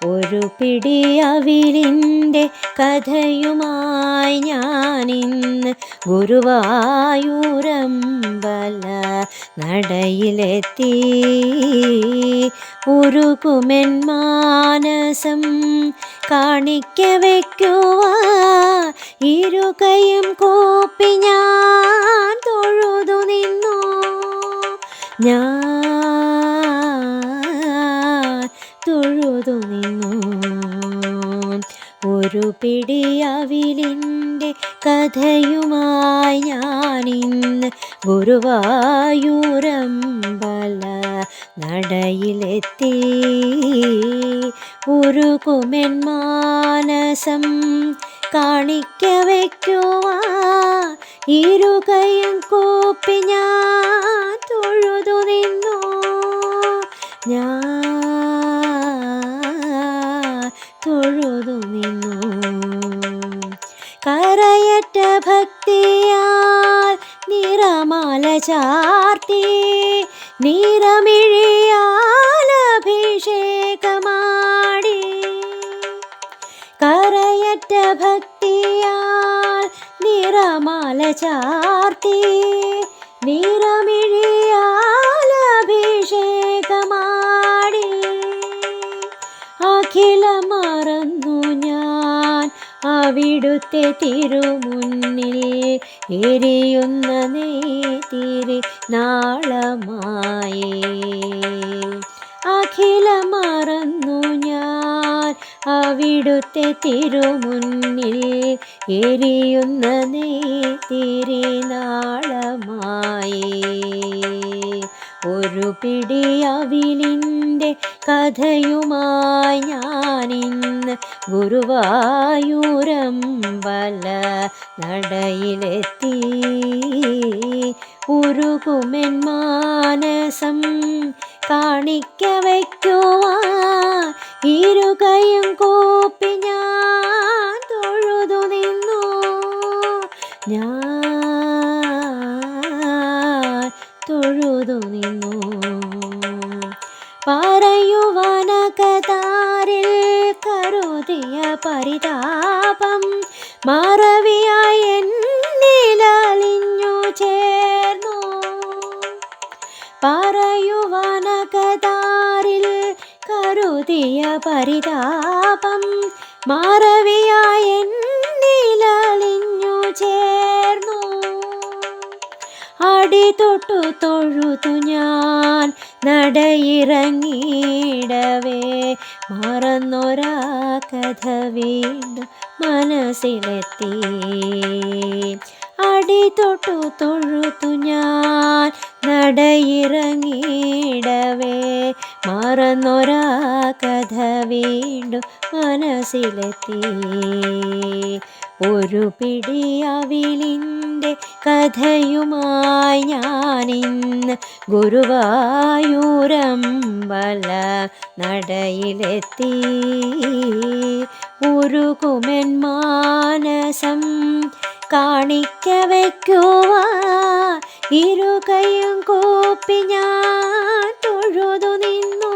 ഒരു പിടി അവിലിൻ്റെ കഥയുമായി ഞാനിന്ന് ഗുരുവായൂരമ്പല നടയിലെത്തി. ഉരുകുമെൻ മാനസം കാണിക്ക വയ്ക്കുവാൻ ഇരുകൈയും കൂപ്പി ഞാൻ തൊഴുതു നിന്നു. തൊഴുതു നിന്നു. ഒരു പിടി അവിലിൻ്റെ കഥയുമായി ഞാനിന്ന് ഗുരുവായൂരമ്പല നടയിലെത്തി. ഉരുകുമെൻ മാനസം കാണിക്ക വയ്ക്കുവാൻ ഇരുകൈയും കൂപ്പി ഞാൻ തൊഴുതു നിന്നു. തൊഴുതു നിന്നു. കരയറ്റ ഭക്തിയാൽ നിറമാല ചാർത്തി നിറമിഴിയാൽ അഭിഷേകമാടി. കരയറ്റ ഭക്തിയാൽ നിറമാല ചാർത്തി നിറമിഴിയാൽ അഭിഷേകമാടി. അഖിലം മറന്നു ഞാൻ അവിടുത്തെ തിരുമുന്നിൽ എരിയുന്ന നെയ്ത്തിരി നാളമായി. അഖിലം മറന്നു ഞാൻ അവിടുത്തെ തിരുമുന്നിൽ എരിയുന്ന നെയ്ത്തിരി നാളമായി. ഒരു പിടി അവിലിൻ്റെ കഥയുമായി ഞാനിന്ന് ഗുരുവായൂരമ്പല നടയിലെത്തി. ഉരുകുമെൻ മാനസം കാണിക്ക വയ്ക്കുവാൻ ഇരുകൈയും കൂപ്പി ഞാൻ തൊഴുതു നിന്നു. തൊഴുതു നിന്നു. പറയുവാനകതാരിൽ കരുതിയ പരിതാപം മറവിയായി എന്നിലലിഞ്ഞു ചേർന്നു. പറയുവാനകതാരിൽ കരുതിയ പരിതാപം മറവിയായി എന്നിലലിഞ്ഞു ചേർന്നു. അടി തൊട്ടു തൊഴുതു ഞാൻ നടയിറങ്ങിയിടവേ മറന്നൊരാ കഥ വീണ്ടും മനസ്സിലെത്തി. അടി തൊട്ടു തൊഴുതു ഞാൻ നടയിറങ്ങിയിടവേ മറന്നൊരാ കഥ വീണ്ടും മനസ്സിലെത്തി. ഒരു പിടി അവിലിൻ്റെ കഥയുമായി ഞാനിന്ന് ഗുരുവായൂരമ്പല നടയിലെത്തി. ഉരുകുമെൻ മാനസം കാണിക്ക വയ്ക്കുവാൻ ഇരുകൈയും കൂപ്പി ഞാൻ തൊഴുതു നിന്നു.